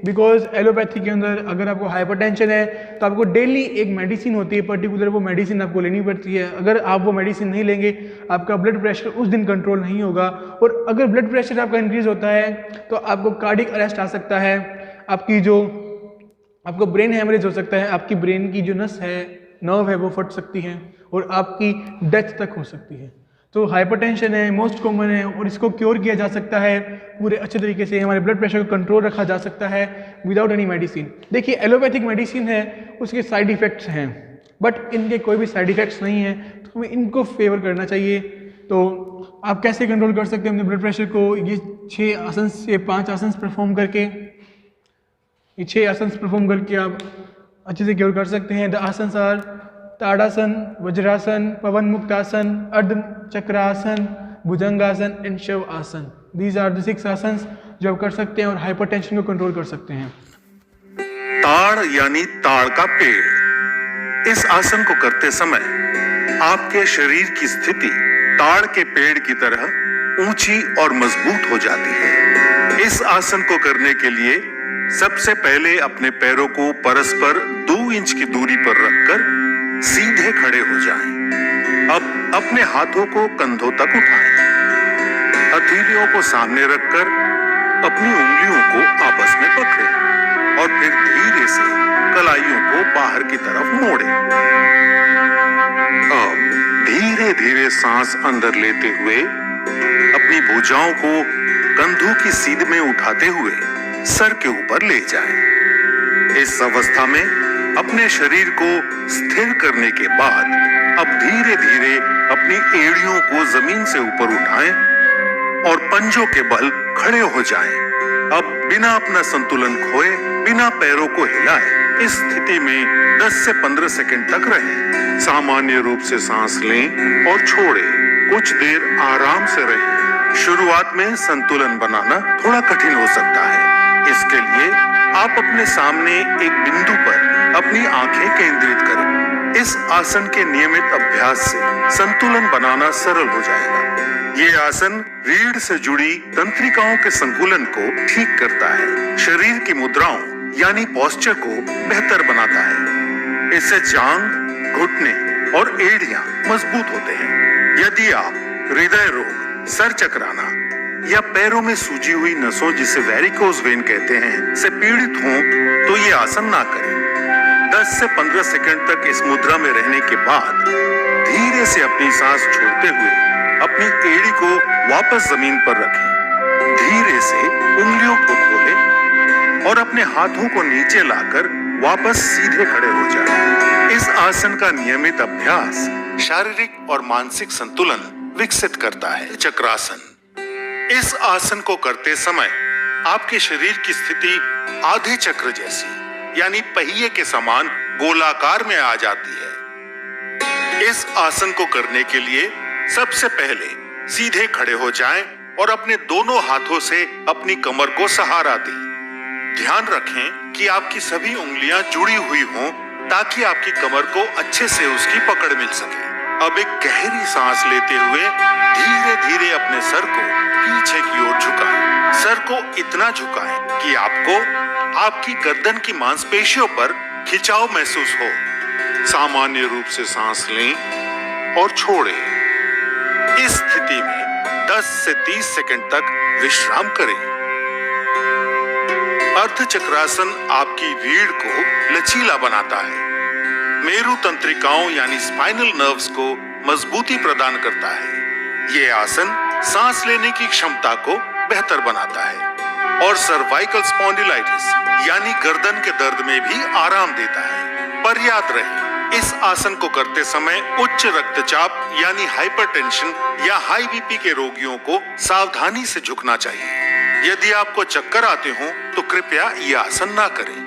बिकॉज एलोपैथी के अंदर अगर आपको हाइपरटेंशन है तो आपको डेली एक मेडिसिन होती है पर्टिकुलर, वो मेडिसिन आपको लेनी पड़ती है। अगर आप वो मेडिसिन नहीं लेंगे आपका ब्लड प्रेशर उस दिन कंट्रोल नहीं होगा और अगर ब्लड प्रेशर आपका इंक्रीज होता है तो आपको कार्डियक अरेस्ट आ सकता है, आपको ब्रेन हैमरेज हो सकता है, आपकी ब्रेन की जो नस है, नर्व है, वो फट सकती है और आपकी डेथ तक हो सकती है। तो हाइपरटेंशन है, मोस्ट कॉमन है और इसको क्योर किया जा सकता है पूरे अच्छे तरीके से। हमारे ब्लड प्रेशर को कंट्रोल रखा जा सकता है विदाउट एनी मेडिसिन। देखिए एलोपैथिक मेडिसिन है, उसके साइड इफ़ेक्ट्स हैं, बट इनके कोई भी साइड इफ़ेक्ट्स नहीं है, तो हमें इनको फेवर करना चाहिए। तो आप कैसे कंट्रोल कर सकते हैं अपने ब्लड प्रेशर को? ये 6 आसन से 5 आसन परफॉर्म करके, ये 6 आसन परफॉर्म करके आप अच्छे से क्योर कर सकते हैं। द आसन आर ताड़ासन, वज्रासन, पवन मुक्तासन, अर्ध चक्रासन, भुजंगासन एंड शव आसन। दीज आर द 6 आसन्स जो आप कर सकते हैं और हाइपरटेंशन को कंट्रोल कर सकते हैं। ताड़ यानी ताड़ का पेड़। इस आसन को करते समय आपके शरीर की स्थिति ताड़ के पेड़ की तरह ऊंची और मजबूत हो जाती है। इस आसन को करने के लिए सबसे पहले अपने पैरों को परस्पर 2 इंच की दूरी पर रखकर सीधे खड़े हो जाएं। अब अपने हाथों को कंधों तक उठाएं। हथेलियों को सामने रखकर अपनी उंगलियों को आपस में पकड़ें और फिर धीरे से कलाइयों को बाहर की तरफ मोड़ें। अब धीरे धीरे सांस अंदर लेते हुए अपनी भुजाओं को कंधों की सीध में उठाते हुए सर के ऊपर ले जाएं। इस अवस्था में अपने शरीर को स्थिर करने के बाद अब धीरे धीरे अपनी एड़ियों को जमीन से ऊपर उठाएं और पंजों के बल खड़े हो जाएं। अब बिना अपना संतुलन खोए, बिना पैरों को हिलाए इस स्थिति में 10 से 15 सेकंड तक रहें। सामान्य रूप से सांस लें और छोड़ें। कुछ देर आराम से रहें। शुरुआत में संतुलन बनाना थोड़ा कठिन हो सकता है। इसके लिए आप अपने सामने एक बिंदु पर अपनी आंखें केंद्रित करें। इस आसन के नियमित अभ्यास से संतुलन बनाना सरल हो जाएगा। ये आसन रीढ़ से जुड़ी तंत्रिकाओं के संतुलन को ठीक करता है, शरीर की मुद्राओं यानी पोस्चर को बेहतर बनाता है। इससे जांघ, घुटने और एड़ियां मजबूत होते हैं। यदि आप हृदय रोग, सर चकराना या पैरों में सूजी हुई नसों जिसे वेरिकोज वेन कहते हैं से पीड़ित हों तो ये आसन ना करें। 10 से 15 सेकंड तक इस मुद्रा में रहने के बाद धीरे से अपनी सांस छोड़ते हुए अपनी एड़ी को वापस जमीन पर रखें। धीरे से उंगलियों को खोलें और अपने हाथों को नीचे लाकर वापस सीधे खड़े हो जाएं। इस आसन का नियमित अभ्यास शारीरिक और मानसिक संतुलन विकसित करता है। चक्रासन। इस आसन को करते समय आपके शरीर की स्थिति आधे चक्र जैसी यानी पहिए के समान गोलाकार में आ जाती है। इस आसन को करने के लिए सबसे पहले सीधे खड़े हो जाएं और अपने दोनों हाथों से अपनी कमर को सहारा दें। ध्यान रखें कि आपकी सभी उंगलियां जुड़ी हुई हों ताकि आपकी कमर को अच्छे से उसकी पकड़ मिल सके। अब एक गहरी सांस लेते हुए धीरे धीरे अपने सर को पीछे की ओर झुकाएं। सर को इतना झुकाएं कि आपको आपकी गर्दन की मांसपेशियों पर खिंचाव महसूस हो। सामान्य रूप से सांस लें और छोड़ें। इस स्थिति में 10 से 30 सेकंड तक विश्राम करें। अर्धचक्रासन आपकी रीढ़ को लचीला बनाता है, मेरु तंत्रिकाओं यानी स्पाइनल नर्व्स को मजबूती प्रदान करता है। ये आसन सांस लेने की क्षमता को बेहतर बनाता है और सर्वाइकल स्पॉन्डिलाइटिस यानी गर्दन के दर्द में भी आराम देता है। पर याद रहे इस आसन को करते समय उच्च रक्तचाप यानी हाइपरटेंशन या हाई बीपी के रोगियों को सावधानी से झुकना चाहिए। यदि आपको चक्कर आते हो तो कृपया ये आसन ना करें।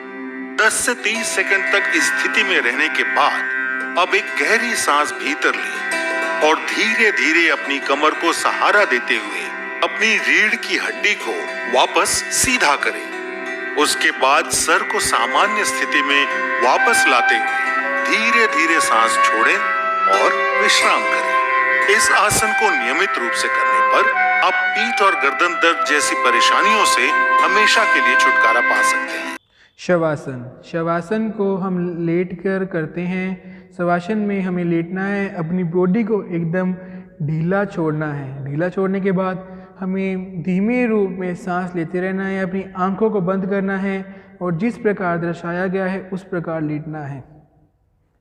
10 से 30 सेकंड तक इस स्थिति में रहने के बाद अब एक गहरी सांस भीतर लें और धीरे धीरे अपनी कमर को सहारा देते हुए अपनी रीढ़ की हड्डी को वापस सीधा करें। उसके बाद सर को सामान्य स्थिति में वापस लाते हुए धीरे धीरे सांस छोड़ें और विश्राम करें। इस आसन को नियमित रूप से करने पर आप पीठ और गर्दन दर्द जैसी परेशानियों से हमेशा के लिए छुटकारा पा सकते हैं। शवासन। शवासन को हम लेट कर करते हैं। शवासन में हमें लेटना है, अपनी बॉडी को एकदम ढीला छोड़ना है। ढीला छोड़ने के बाद हमें धीमे रूप में सांस लेते रहना है, अपनी आंखों को बंद करना है और जिस प्रकार दर्शाया गया है उस प्रकार लेटना है।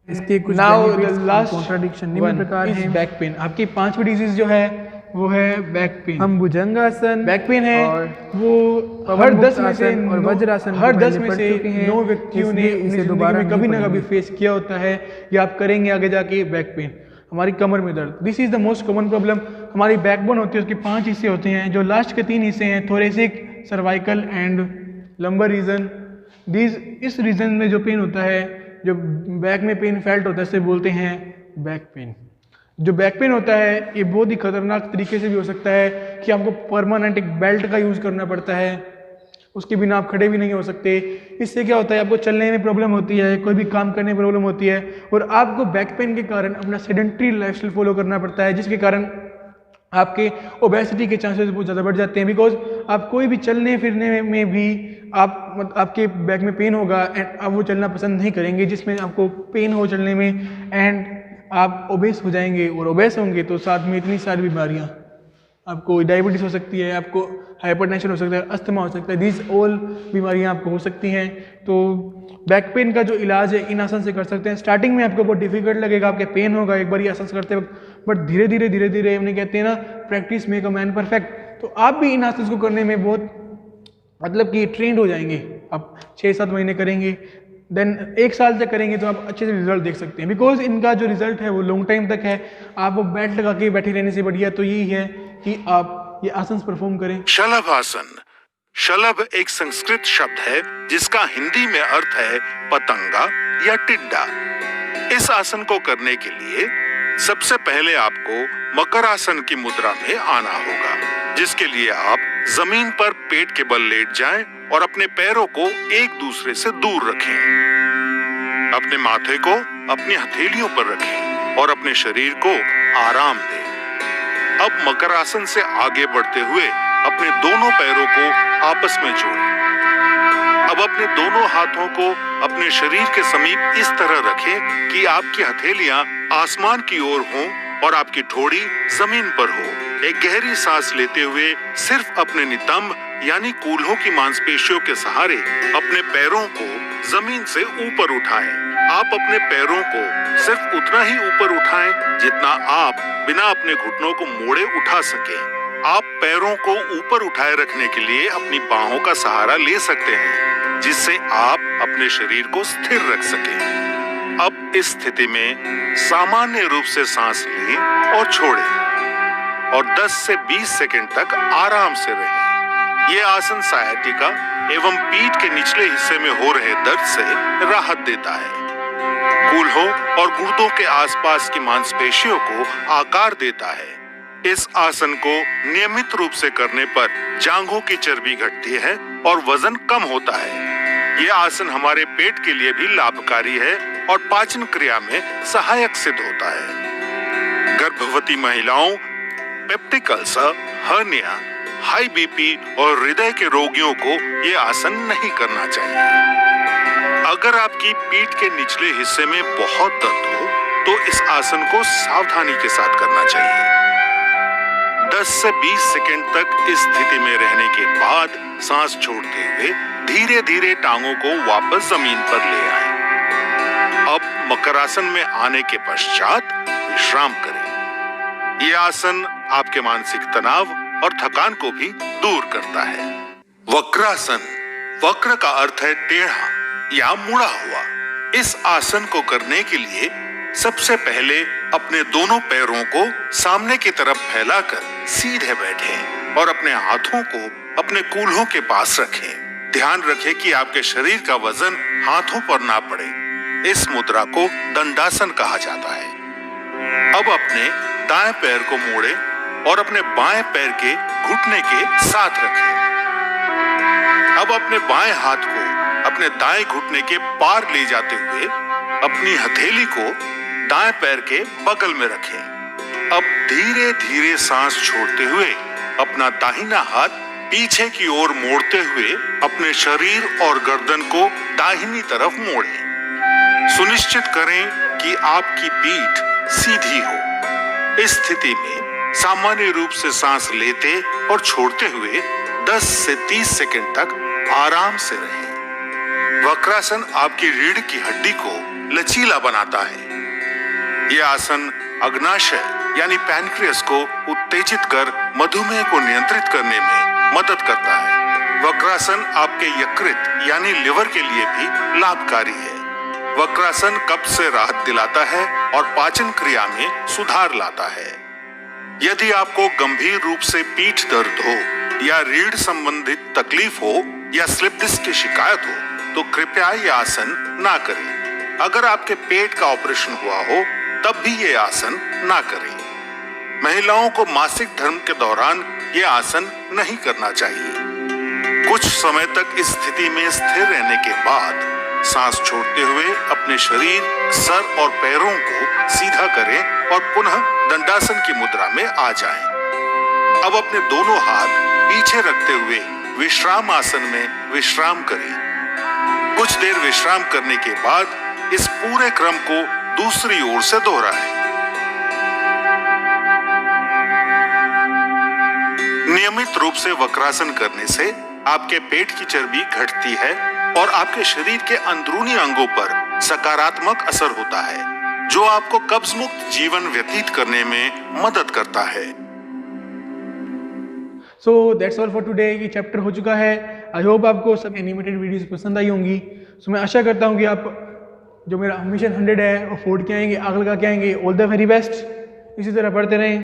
इसके कुछ कॉन्ट्राडिक्शन निम्न प्रकार है। बैक पेन, आपकी 5वीं डिजीज जो है वो है बैक पेन। हम भुजंगासन, बैक पेन है और वो हर 10 में से और वज्रासन हर 10 में से 9 व्यक्तियों ने इसे दोबारा कभी ना कभी फेस किया होता है या आप करेंगे आगे जाके। बैक पेन, हमारी कमर में दर्द, this is the most common problem. हमारी बैकबोन होती है, उसके 5 हिस्से होते हैं, जो लास्ट के 3 हिस्से हैं thoracic, cervical and lumbar region. इस रीजन में जो पेन होता है, जो बैक में पेन फेल्ट होता है, इसे बोलते हैं बैक पेन। जो बैक पेन होता है ये बहुत ही खतरनाक तरीके से भी हो सकता है कि आपको परमानेंट एक बेल्ट का यूज़ करना पड़ता है, उसके बिना आप खड़े भी नहीं हो सकते। इससे क्या होता है, आपको चलने में प्रॉब्लम होती है, कोई भी काम करने में प्रॉब्लम होती है और आपको बैक पेन के कारण अपना सेडेंट्री लाइफस्टाइल फॉलो करना पड़ता है, जिसके कारण आपके ओबेसिटी के चांसेस बहुत ज़्यादा बढ़ जाते हैं। बिकॉज आप कोई भी चलने फिरने में भी आपके बैक में पेन होगा एंड आप वो चलना पसंद नहीं करेंगे, जिसमें आपको पेन हो चलने में एंड आप ओबेस हो जाएंगे और ओबेस होंगे तो साथ में इतनी सारी बीमारियां, आपको डायबिटीज़ हो सकती है, आपको हाइपरटेंशन हो सकता है, अस्थमा हो सकता है, दिस ऑल बीमारियां आपको हो सकती हैं। तो बैक पेन का जो इलाज है इन आसन से कर सकते हैं। स्टार्टिंग में आपको बहुत डिफिकल्ट लगेगा, आपके पेन होगा एक बार ये आसन करते वक्त, बट धीरे धीरे हमने कहते हैं ना, practice make a man perfect. तो आप भी इन आसन को करने में बहुत मतलब कि ट्रेंड हो जाएंगे। आप 6-7 महीने करेंगे, देन 1 साल तक करेंगे तो आप अच्छे से रिजल्ट देख सकते हैं। बिकॉज इनका जो रिजल्ट है वो लॉन्ग टाइम तक है। आप वो बेल्ट लगा के बैठे रहने से बढ़िया तो यही है कि आप ये आसन परफॉर्म करें। शलभ आसन। शलभ एक संस्कृत शब्द है जिसका हिंदी में अर्थ है पतंगा या टिड्डा। इस आसन को करने के लिए सबसे पहले आपको मकर आसन की मुद्रा में आना होगा, जिसके लिए आप जमीन पर पेट के बल लेट जाएं और अपने पैरों को एक दूसरे से दूर रखें। अपने माथे को अपनी हथेलियों पर रखें और अपने शरीर को आराम दें। अब मकर आसन से आगे बढ़ते हुए अपने दोनों पैरों को आपस में जोड़ें। अब अपने दोनों हाथों को अपने शरीर के समीप इस तरह रखें कि आपकी हथेलियां आसमान की ओर हों और आपकी ठोड़ी जमीन पर हो। एक गहरी सांस लेते हुए सिर्फ अपने नितंब यानी कूल्हों की मांसपेशियों के सहारे अपने पैरों को जमीन से ऊपर उठाएं। आप अपने पैरों को सिर्फ उतना ही ऊपर उठाएं जितना आप बिना अपने घुटनों को मोड़े उठा सकें। आप पैरों को ऊपर उठाए रखने के लिए अपनी बाहों का सहारा ले सकते हैं, जिससे आप अपने शरीर को स्थिर रख सकें। अब इस स्थिति में सामान्य रूप से सांस लें और छोड़ें और 10 से 20 सेकंड तक आराम से रहें। ये आसन सायाटिका एवं पीठ के निचले हिस्से में हो रहे दर्द से राहत देता है, कूल्हों और गुर्दों के आसपास की मांसपेशियों को आकार देता है। इस आसन को नियमित रूप से करने पर जांघों की चर्बी घटती है और वजन कम होता है। ये आसन हमारे पेट के लिए भी लाभकारी है और पाचन क्रिया में सहायक सिद्ध होता है। गर्भवती महिलाओं, peptic ulcer, hernia, high BP और हृदय के रोगियों को ये आसन नहीं करना चाहिए। अगर आपकी पीठ के निचले हिस्से में बहुत दर्द हो तो इस आसन को सावधानी के साथ करना चाहिए। 10 से 20 सेकंड तक इस स्थिति में रहने के बाद सांस छोड़ते हुए धीरे धीरे टांगों को वापस जमीन पर ले आएं। अब मकर आसन में आने के पश्चात विश्राम करें। यह आसन आपके मानसिक तनाव और थकान को भी दूर करता है। वक्रासन। वक्र का अर्थ है टेढ़ा या मुड़ा हुआ। इस आसन को करने के लिए सबसे पहले अपने दोनों पैरों को सामने की तरफ फैलाकर सीधे बैठें और अपने हाथों को अपने कूल्हों के पास रखें। ध्यान रखें कि आपके शरीर का वजन हाथों पर ना पड़े। इस मुद्रा को दंडासन कहा जाता है। अब अपने दाएं पैर को मोड़ें और अपने बाएं पैर के घुटने के साथ रखें। अब अपने बाएं हाथ को अपने दाएं घुटने के पार ले जाते हुए अपनी हथेली को दाएं पैर के बगल में रखें। अब धीरे धीरे सांस छोड़ते हुए अपना दाहिना हाथ पीछे की ओर मोड़ते हुए अपने शरीर और गर्दन को दाहिनी तरफ मोड़ें। सुनिश्चित करें कि आपकी पीठ सीधी हो। इस स्थिति में सामान्य रूप से सांस लेते और छोड़ते हुए 10 से 30 सेकंड तक आराम से रहें। वक्रासन आपकी रीढ़ की हड्डी को लचीला बनाता है। यह आसन अग्नाशय यानी पैनक्रियास को उत्तेजित कर मधुमेह को नियंत्रित करने में मदद करता है। वक्रासन आपके यकृत यानी लिवर के लिए भी लाभकारी है। वक्रासन कब्ज से राहत दिलाता है और पाचन क्रिया में सुधार लाता है। यदि आपको गंभीर रूप से पीठ दर्द हो या रीढ़ संबंधित तकलीफ हो या स्लिप डिस्क की शिकायत हो तो कृपया यह आसन ना करें। अगर आपके पेट का ऑपरेशन हुआ हो तब भी ये आसन ना करें। महिलाओं को मासिक धर्म के दौरान ये आसन नहीं करना चाहिए। कुछ समय तक इस स्थिति में स्थिर रहने के बाद सांस छोड़ते हुए अपने शरीर, सर और पैरों को सीधा करें और पुनः दंडासन की मुद्रा में आ जाएं। अब अपने दोनों हाथ पीछे रखते हुए विश्राम आसन में विश्राम करें। कुछ देर विश्राम करने के बाद इस पूरे क्रम को दूसरी ओर से दोहराएं। नियमित रूप से वक्रासन करने से आपके पेट की चर्बी घटती है और आपके शरीर के अंदरूनी अंगों पर सकारात्मक असर होता है, जो आपको कब्ज मुक्त जीवन व्यतीत करने में मदद करता है। So that's all for today. ये चैप्टर हो चुका है। आई होप आपको सब एनिमेटेड वीडियोस पसंद आई होंगी। सो मैं आशा करता हूँ कि आप जो मेरा मिशन 100 है वो 4 के आएंगे, आगे लगा के आएंगे। All the very best. इसी तरह पढ़ते रहें।